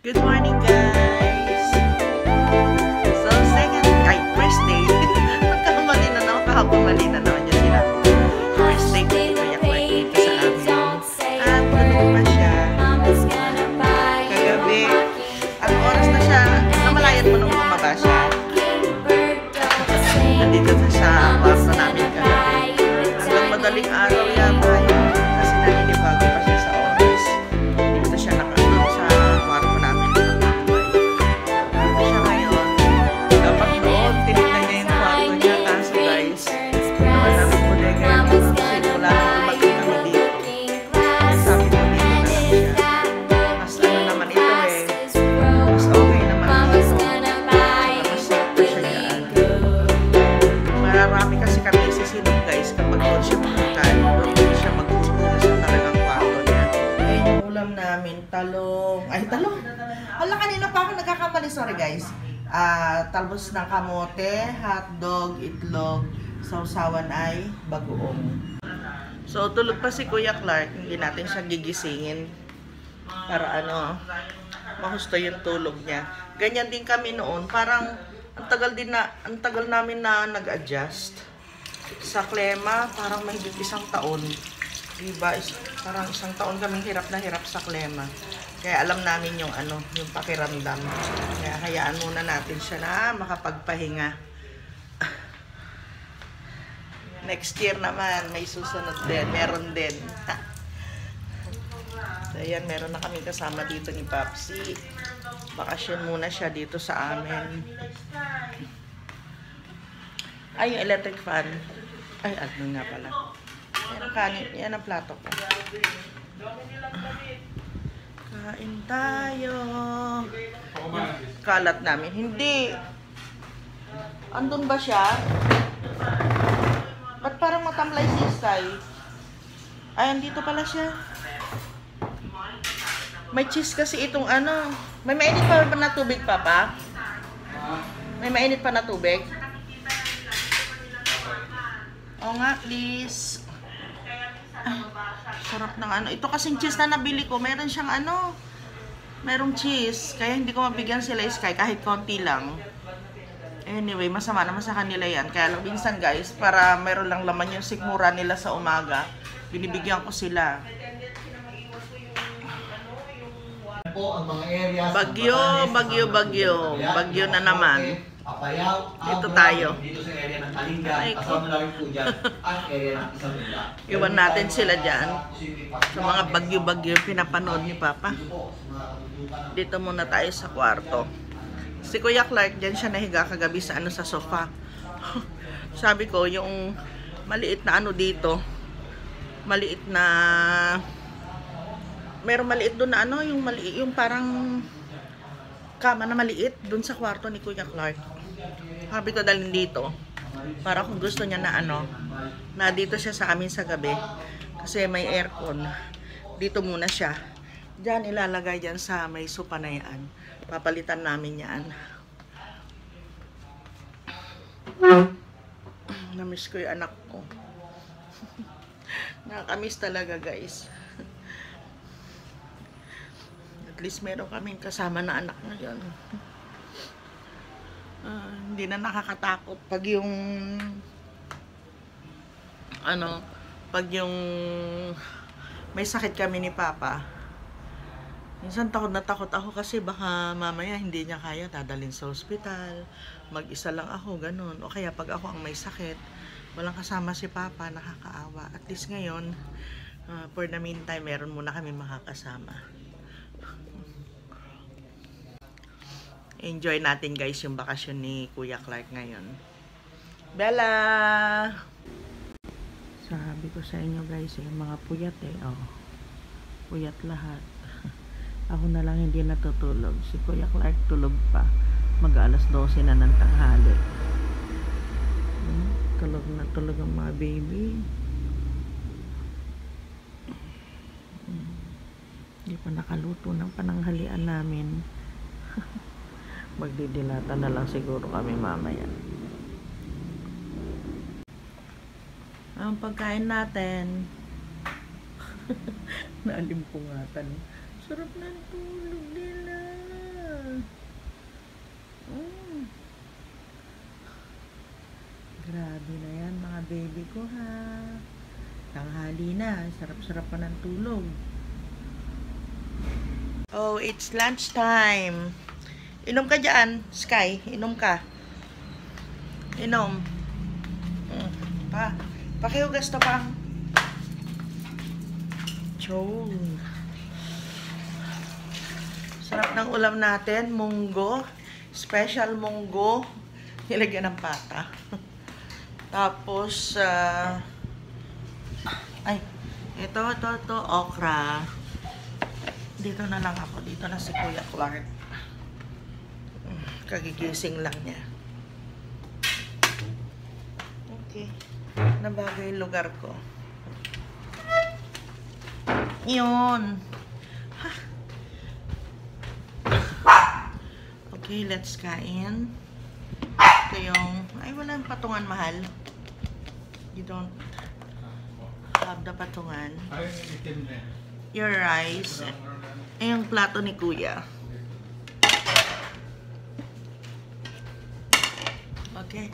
Good morning, guys! So, first day. Magkakamali na naman, kahapon mali na naman dyan sila. First day ko kaya dito sa amin. At tulog pa siya. Kagabi, ang oras na siya, namalayan mo nung bumaba siya. Nandito na sa kwarto namin kagabi. Hanggang madaling araw yata yun. Kasi naninibago pa siya sa oras. Dito siya nakatulog sa kwarto namin. Dito siya ngayon. Dapat doon, tinignan niya yung kwarto niya. Kaso guys, naman namin po na ganyan. Kasi wala naman maging kami dito. Sabi ko dito na lang siya. Mas ano naman ito eh. Mas okay naman dito. Mas safe pa siya dyan. Marami kasi kami isisilong guys kapag doon siya makakain. Doon din siya mag-uusap sa talagang kwarto niya. Ayun yung ulam namin, talong. Ay, talong! Hala, kanina pa ako nagkakamali. Sorry guys. Talbos ng kamote, hotdog, itlog, sausawan ay bagoong. So, tulog pa si Kuya Clark. Hindi natin siya gigisingin para mahusto yung tulog niya. Ganyan din kami noon. Parang ang tagal namin na nag-adjust sa klema, parang mahigit isang taon. Diba? Parang isang taon kaming hirap na hirap sa klema. Kaya alam namin yung yung pakiramdam. Kaya hayaan muna natin siya na makapagpahinga. Next year naman, may susunod din. Meron din. So, ayan, meron na kami kasama dito ni Papsi. Bakasyon muna siya dito sa amin. Ay, yung electric fan. Ay, nga pala. Yan ang kanin. Yan ang plato ko. Kain tayo. Kalat namin. Hindi. Andun ba siya? Ba't parang matamlay si Sky? Ay, andito pala siya. May cheese kasi itong May mainit pa na tubig, Papa? May mainit pa na tubig? Oo nga, please. Ay, sarap ng Ito kasing cheese na nabili ko. Meron siyang merong cheese. Kaya hindi ko mabigyan sila Sky kahit konti lang. Anyway, masama naman sa kanila yan. Kaya lang minsan guys, para meron lang laman yung sikmura nila sa umaga, binibigyan ko sila. Bagyo na naman. Dito tayo. Ay, iwan natin sila dyan. Sa mga bagyo-bagyo pinapanood ni Papa. Dito muna tayo sa kwarto. Si Kuya Clark, dyan siya nahiga kagabi sa sa sofa. Sabi ko, yung maliit na dito, maliit na merong maliit doon na yung parang kama na maliit doon sa kwarto ni Kuya Clark. Sabi ko dalhin dito para kung gusto niya na na dito siya sa amin sa gabi kasi may aircon. Dito muna siya. Diyan ilalagay diyan sa may sopa na yan. Papalitan namin yan. Namiss ko yung anak ko. Nakakamiss talaga guys. At least meron kaming kasama na anak ngayon. Hindi na nakakatakot pag yung pag yung may sakit kami ni Papa. Minsan takot na takot ako kasi baka mamaya hindi niya kaya dadalhin sa ospital. Mag-isa lang ako, ganun. O kaya pag ako ang may sakit, walang kasama si Papa, nakakaawa. At least ngayon, for the meantime, meron muna kami makakasama. Enjoy natin guys yung bakasyon ni Kuya Clark ngayon. Bella! Sabi ko sa inyo guys, yung mga puyat puyat lahat. Ako na lang hindi natutulog. Si Kuya Clark tulog pa. Mag-alas 12 na ng tanghali. Tulog na tulog ang mga baby. Hindi pa nakaluto ng pananghalian namin. Magdidilata na lang siguro kami mamaya. Ang pagkain natin. Naalimpungatan. Sarap ng tulog nila. baby ko ha. Tanghali na. Sarap-sarap pa ng tulog. Oh, it's lunch time. Inom ka dyan, Sky. Inom ka. Inom. Pakihugas to pa. Chong. Sarap ng ulam natin. Munggo. Special munggo. Nilagyan ng pata. Tapos, ito, okra. Dito na lang ako. Dito na si Kuya Clark. Kagigising lang niya. Okay. Nabago yung lugar ko. Yun. Okay, let's kain. Ito yung, walang patungan, mahal. You don't have the patungan. Your rice. Yung plato ni Kuya. Okay.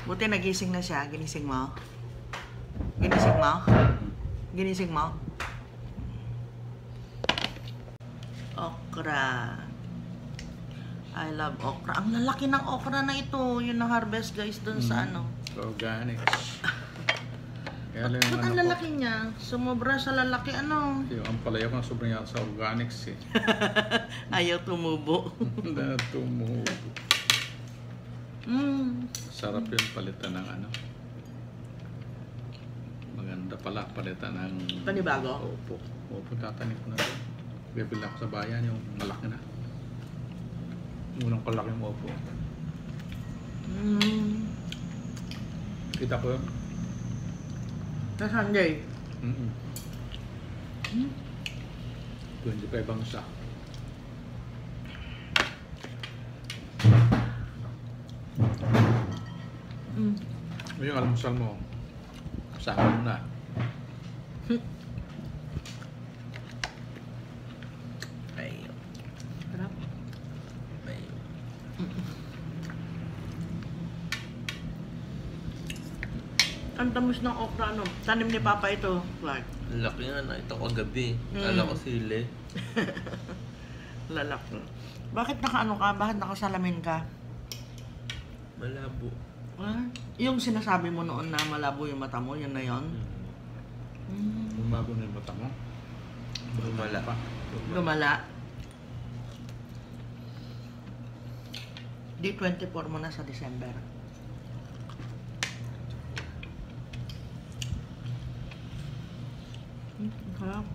Buti nagising na siya. Ginising mo? Ginising mo? Ginising mo? Okra. I love okra. Ang lalaki ng okra na ito. Yun na harvest guys dun sa ano. Organic. Ba't ang lalaki niya? Sumobra sa lalaki ano? Ang palaya ko sobrang yata sa organics eh. Ayaw tumubo. Hindi tumubo. Sarap yun palitan ng ano. Maganda pala palitan ng... Panibago? Opo. Opo, tatanim ko na rin. Bibili ako sa bayan yung malaki na. Unang palaki mo po. Kita ko yun. Sa Sunday? 25 ang isa. Yung almusal mo, saan mo na? Sarap. Ang tamis ng okra, ano? Tanim ni Papa ito, Clark. Laki nga na ito kagabi. Kala ko sili. Lalaki. Bakit nakaano ka? Bakit nakasalamin ka? Malabo. Yung sinasabi mo noon na malabo yung mata mo, yun na yun? Bumago na yung mata mo? Lumala. Lumala. Di 24 mo na sa December. Harap.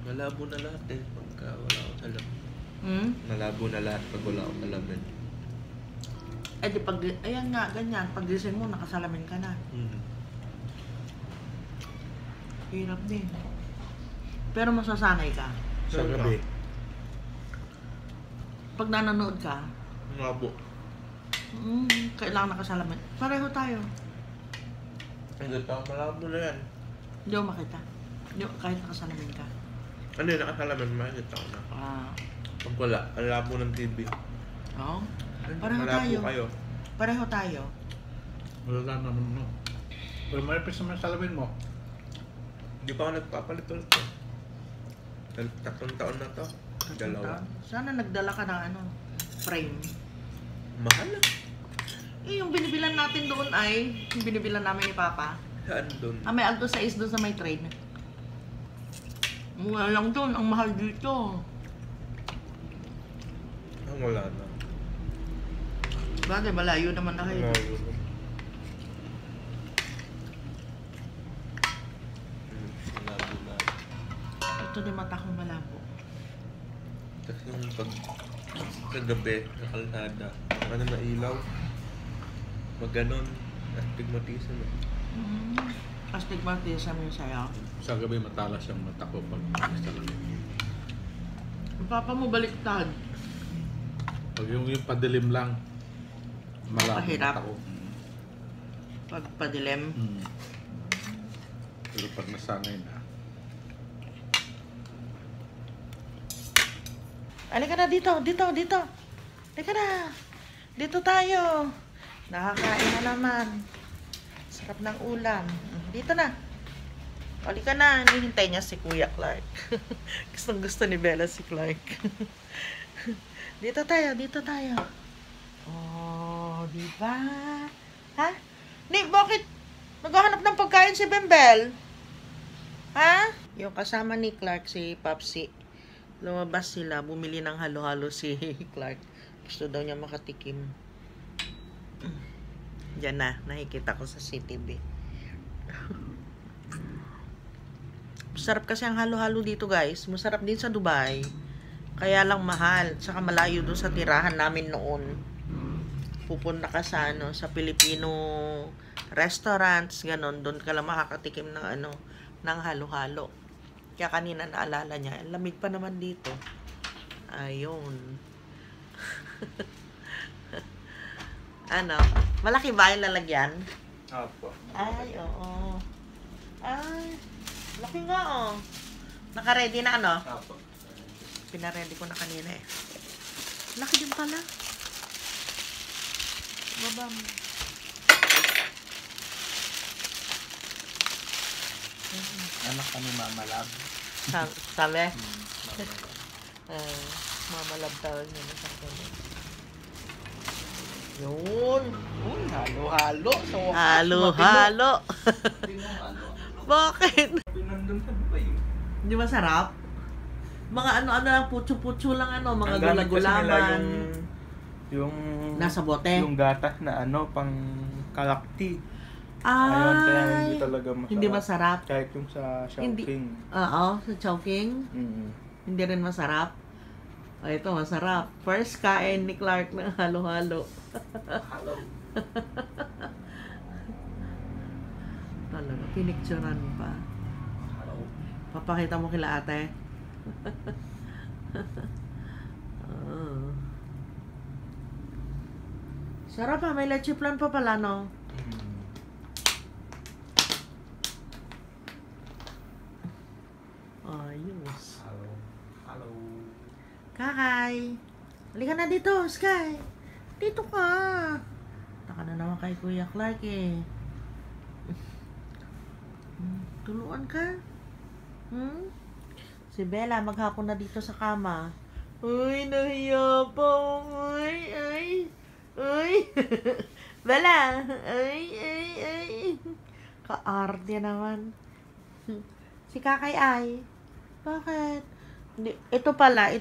Malabo na lahat eh. Pagka wala akong alam. Malabo na lahat pag wala akong alamin. Eh di pag, ayan nga, ganyan. Pag gising mo, nakasalamin ka na. Hirap din. Pero masasanay ka. Sa gabi. Pag nanonood ka, Malabo. kailangan nakasalamin. Pareho tayo. Hindi pa malabo na yan. Hindi ko makita. Kahit nakasalamin ka. Ano yun, nakasalamin, makikita ko na. Pag wala, ang labo ng TV. Oo. Pareho Malabo tayo. kayo. Pareho tayo. Wala naman no. Pero malapis naman salamin mo. Hindi pa ako nagpapalit ulit eh. 3 taon na to. Dalawa. Sana nagdala ka ng ano, frame. Mahal na. Eh, yung binibilan natin doon ay, yung binibilan namin ni Papa. Saan doon? May Alto 6 doon sa may train. Mura lang doon, ang mahal dito. Wala na. Bagay, malayo naman na kayo. Malabo na. Ito din mata kong malabo. Tapos yung pag kagabi, sa kalsada, ano na ilaw, pag ganon, astigmatism eh. Astigmatism yung sayo. Sa gabi matalas yung mata ko pag salamin. Ang Papa mo baliktad. Pag yung padilim lang, malabo Mahirap. mata ko. Pag padilim. Pero pag nasanay na, Halika na dito. Halika na. Dito tayo. Nakakain na naman. Sarap ng ulam. Dito na. Uli ka na. Hinihintay niya si Kuya Clark. Gustong gusto ni Bella si Clark. Dito tayo. Dito tayo. Oh, diba? Ha? Bakit? Naghahanap ng pagkain si Bembel? Ha? Yung kasama ni Clark, si Papsi. Lumabas sila. Bumili ng halo-halo si Clark. Gusto daw niya makatikim. Diyan na. Nakikita ko sa CTV. Masarap kasi ang halo-halo dito, guys. Masarap din sa Dubai. Kaya lang mahal. Saka malayo doon sa tirahan namin noon. Pupunta ka sa sa Filipino restaurants, ganon, doon ka lang makakatikim ng ng halo-halo. Kaya kanina naalala niya, lamig pa naman dito. Ayun. Malaki ba yung lalagyan? Opo. Ay, oo. Ay, laki nga Naka-ready na Opo. Pina-ready ko na kanina eh. Laki din pala. Baba mo. Anak kami Mama Lab. Sabi? Mama Lab. Mama Lab tawag niya na sa kanila. Yun. Halo-halo. Halo-halo. Bakit? Nandun sa Dubai. Hindi masarap? Mga ano lang, putyo-putyo lang mga gula-gulaman. Yung nasa bote? Yung gatas na pang kalakti. Ay, Ayun, kaya hindi talaga masarap. Hindi masarap? Kahit yung sa Chowking. Oo, sa Chowking? Hindi rin masarap? Ito, masarap. First kain ni Clark ng halo-halo. Halo. Talaga, pinicturan pa. Halo. Papakita mo kila ate. Sarap may leche flan pa pala, no? Ayos. Halo. Halo. Kakay! Halika na dito, Sky! Dito ka! Taka na naman kay Kuya Clark eh. Tuluan ka? Si Bella, maghapon na dito sa kama. Uy, nahiya pa. Ay. Bella! Ay. Kaarte naman. Si Kakay ay. Bakit? Ito pala,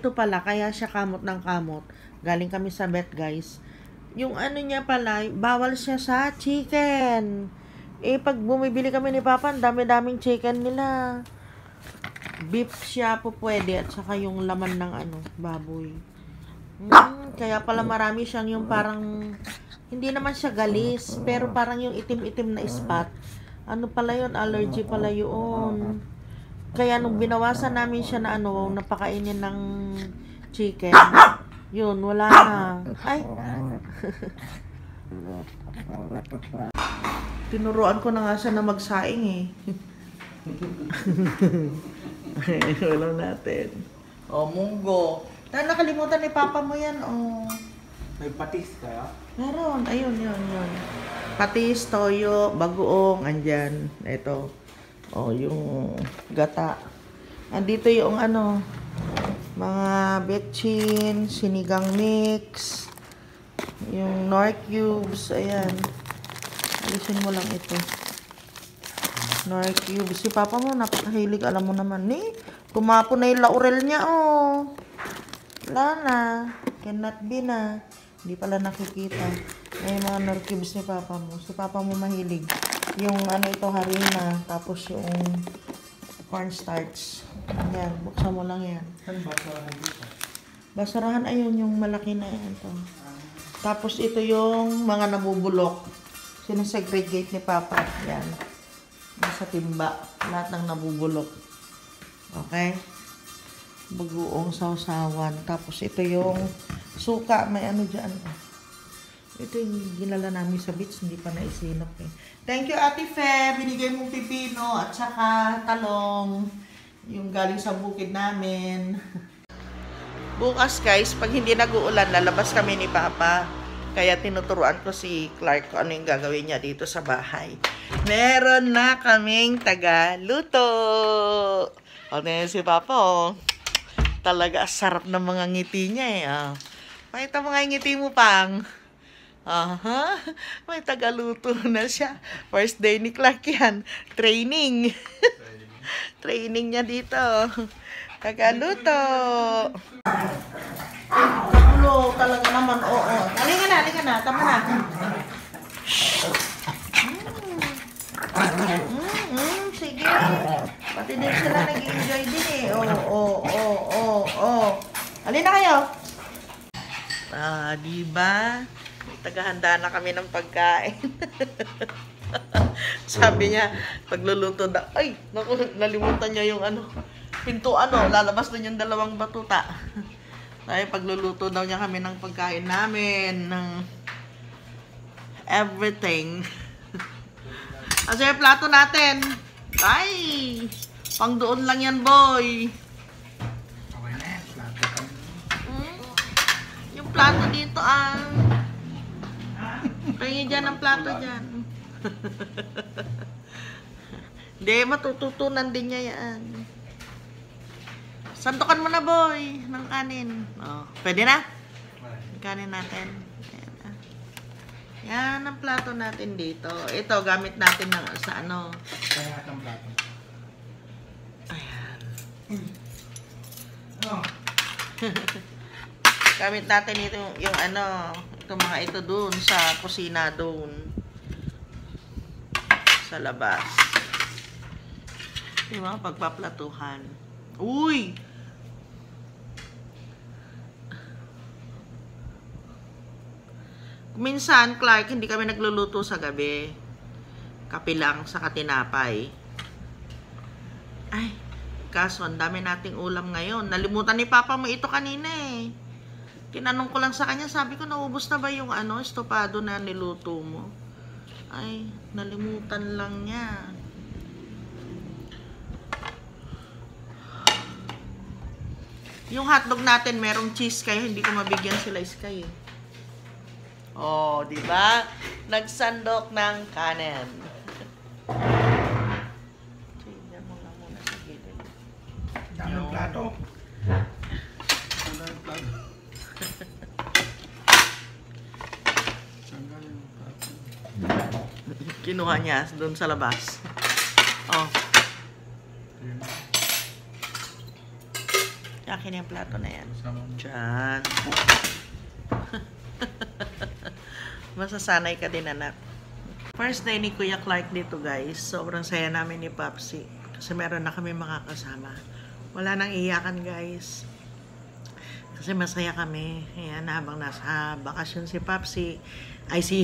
kaya siya kamot ng kamot. Galing kami sa vet, guys. Yung niya pala, bawal siya sa chicken. Pag bumibili kami ni Papa, ang dami-daming chicken nila. Beef siya po pwede, at saka yung laman ng baboy. Kaya pala marami siyang yung parang, hindi naman siya galis, pero parang yung itim-itim na spot. Pala yun, allergy pala yun. Kaya nung binawasan namin siya na napakainin ng chicken, yun, wala na. Ay! Tinuruan ko na nga siya na magsaing eh. Walang natin. Munggo. Nakalimutan ni Papa mo yan, May patis kaya? Meron. Ayun, yun. Patis, toyo, bagoong, andyan. Ito. Yung gata. Andito yung mga betchin, sinigang mix, yung Nor cubes, ayan. Alisin mo lang ito. Nor cubes. Si Papa mo, napakahilig, alam mo naman. Tumapon na yung laurel niya, Wala na. Cannot be na. Hindi pala nakikita. Ay, mga Nor cubes ni Papa mo. Si Papa mo mahilig. Yung ito, harina. Tapos yung cornstarch. Yan, buksan mo lang yan. Saan basurahan dito? Basurahan, ayun, yung malaki na yan. Ito. Tapos ito yung mga nabubulok. Sinasegregate ni Papa. Yan. Sa timba. Lahat ng nabubulok. Okay? Bagoong sausawan. Tapos ito yung suka. May dyan. Ito yung ginala namin sa beach. Hindi pa naisinok eh. Thank you, Ate Fe. Binigay mong pipino at saka talong. Yung galing sa bukid namin. Bukas guys, pag hindi nag-uulan, lalabas kami ni Papa. Kaya tinuturuan ko si Clark kung ano yung gagawin niya dito sa bahay. Meron na kaming taga-luto. O, si Papa, oh. Talaga, sarap ng mga ngiti niya eh. Oh. Pakita mo nga yung ngiti mo, Pang. Aha, may taga-luto na siya. First day ni Clark yan. Training. Training niya dito. Taga-luto. Ulo, talaga naman, oo. Halika na. Tama na. Sige. Pati din sila nag-enjoy din eh. Halina kayo. Diba? Tagahanda na kami ng pagkain. Sabi niya, pagluluto na, ay, naku, nalimutan niya yung pintuan, lalabas na yung 2 batuta. Dahil pagluluto daw niya kami ng pagkain namin, ng everything. Kasi yung plato natin, ay, pang doon lang yan, boy. Okay na yan. Plato kami. Yung plato dito, Pahingi dyan ang plato dyan. Hindi, matututunan din niya yan. Sandukan mo na, boy, ng kanin. Oh, pwede na? Yung kanin natin. Ayan, yan ang plato natin dito. Ito, gamit natin sa Kaya ang plato. Ayan. Gamit natin ito, yung itong mga ito dun sa kusina dun. Sa labas. Diba? Pagpaplatuhan. Uy! Minsan, Clark, hindi kami nagluluto sa gabi. Kape lang sa katinapay. Ay, kaso, ang dami nating ulam ngayon. Nalimutan ni Papa mo ito kanina eh. Tinanong ko lang sa kanya, sabi ko, naubos na ba yung estopado na niluto mo? Ay, nalimutan lang niya. Yung hotdog natin, merong cheese kayo, hindi ko mabigyan sila Sky eh. Oh, di ba? Nagsandok ng kanin. Tingnan mo nga muna sa gilid. Daming plato. Daming plato. Kinuha niya doon sa labas. Oh. Akin yung plato na yan. Diyan. Masasanay ka din, anak. First day ni Kuya Clark dito, guys. Sobrang saya namin ni Popsi. Kasi meron na kami makakasama. Wala nang iyakan, guys. Kasi masaya kami. Ayan, habang nasa bakasyon si Popsi, ay si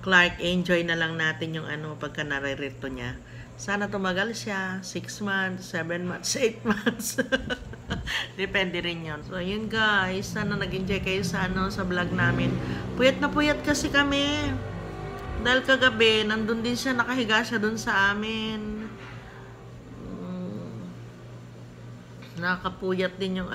Clark, enjoy na lang natin yung pagka naririto niya. Sana tumagal siya, 6 months, 7 months, 8 months. Depende rin yun. So, yun guys, sana nag-enjoy kayo sa sa vlog namin. Puyat na puyat kasi kami. Dahil kagabi, nandun din siya, nakahiga siya dun sa amin. Nakakapuyat din yung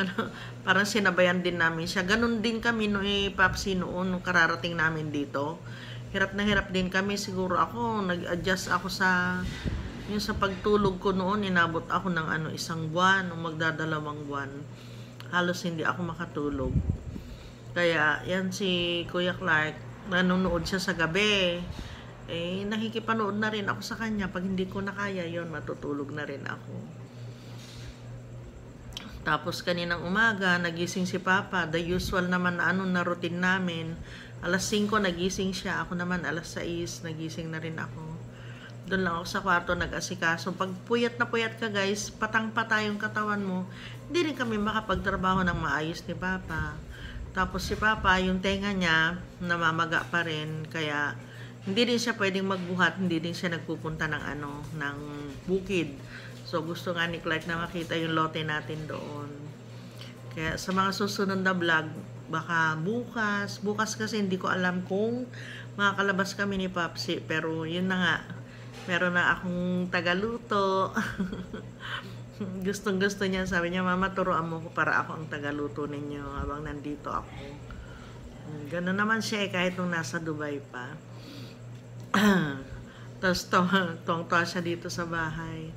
parang sinabayan din namin siya. Ganun din kami Popsi noon, nung kararating namin dito. Hirap na hirap din kami. Siguro ako, nag-adjust ako sa pagtulog ko noon. Inabot ako ng 1 buwan, o magdadalawang buwan. Halos hindi ako makatulog. Kaya, yan si Kuya Clark, nanonood siya sa gabi. Nakikipanood na rin ako sa kanya. Pag hindi ko na kaya yon, matutulog na rin ako. Tapos kaninang umaga, nagising si Papa. The usual naman na routine namin. Alas 5 nagising siya. Ako naman alas 6 nagising na rin ako. Doon lang ako sa kwarto nag-asikaso. Pag puyat na puyat ka guys, patang-pata yung katawan mo, hindi rin kami makapagtrabaho ng maayos ni Papa. Tapos si Papa, yung tenga niya, namamaga pa rin. Kaya hindi rin siya pwedeng magbuhat. Hindi rin siya nagpupunta ng ng bukid. So, gusto nga ni Clark na makita yung lote natin doon. Kaya sa mga susunod na vlog, baka bukas kasi hindi ko alam kung makakalabas kami ni Popsi. Pero yun na nga, meron na akong tagaluto. Gustong-gusto niya. Sabi niya, Mama, turuan mo ko para ako ang tagaluto ninyo habang nandito ako. Gano'n naman siya kahit nung nasa Dubai pa. Tapos tuwang-tuwa siya dito sa bahay.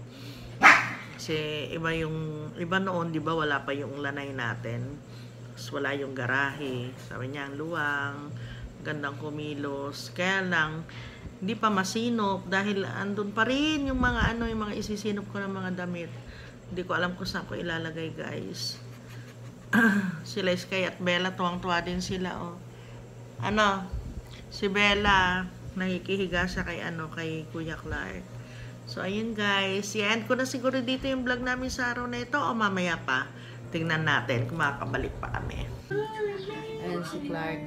Kasi iba noon, di ba, wala pa yung lanay natin. Tapos wala yung garahe. Sabi niya, ang luwang, gandang kumilos. Kaya lang, hindi pa masinop dahil andun pa rin yung mga yung mga isisinop ko ng mga damit. Hindi ko alam kung saan ko ilalagay, guys. Sila Sky at Bella, tuwang-tuwa din sila, oh. Si Bella, nakikihiga siya kay Kuya Clark. So, ayun guys. I-end ko na siguro dito yung vlog namin sa araw na ito o mamaya pa. Tingnan natin kung makakabalik pa kami. Ayan si Clark.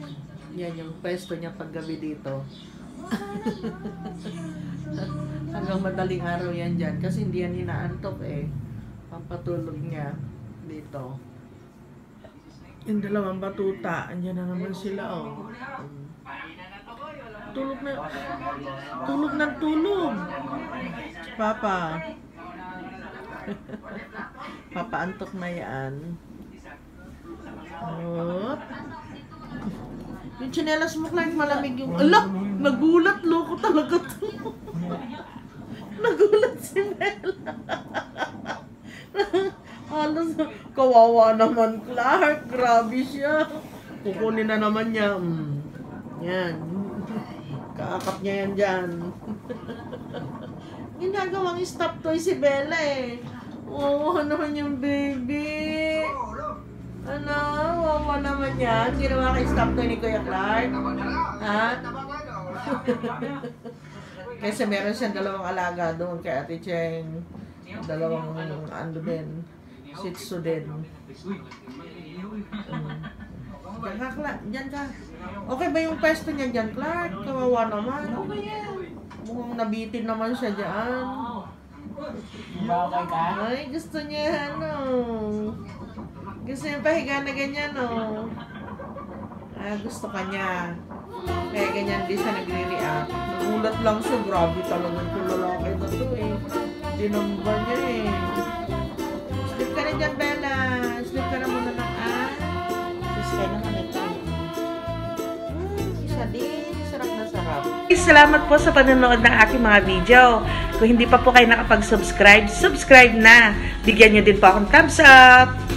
Yan yung pwesto niya paggabi dito. Hanggang madaling araw yan dyan. Kasi hindi yan inaantok eh. Pampatulog niya dito. Yung dalawang batuta. Andyan na naman sila oh. Tulog ng tulog. Papa. Papa antok na yan. Op. Yung tsinelas mo, Clark, malamig yung... Ala! Nagulat, loko talaga to. Nagulat si Bella. Kawawa naman, Clark. Grabe siya. Kukunin na naman niya. Yan. Kaakap niya yan dyan. Ginagawang stop toy si Bella eh. Oo, naman yung baby. Wawa naman yan. Ginawa kay stop toy ni Kuya Clark. Ha? Kasi meron siyang dalawang alaga doon kay Ate Cheng. Dalawang din. Shih Tzu din. Diyan ka. Okay ba yung pwesto niya dyan, Clark? Kawawa naman. Okay yan. Mukhang nabitin naman siya dyan. Ay, gusto niya, Gusto niya pahiga na ganyan, gusto ka niya. Kaya ganyan din siya nagre-react. Nagulat lang siya. Grabe talaga yung lalaki na to eh. Dinamba niya eh. Sleep ka na dyan, Bella. Sleep ka na muna ng Sis ka na kanito. Isa din. Sarap na sarap. Salamat po sa panonood ng aking mga video. Kung hindi pa po kayo nakapag-subscribe, subscribe na. Bigyan niyo din po akong thumbs up.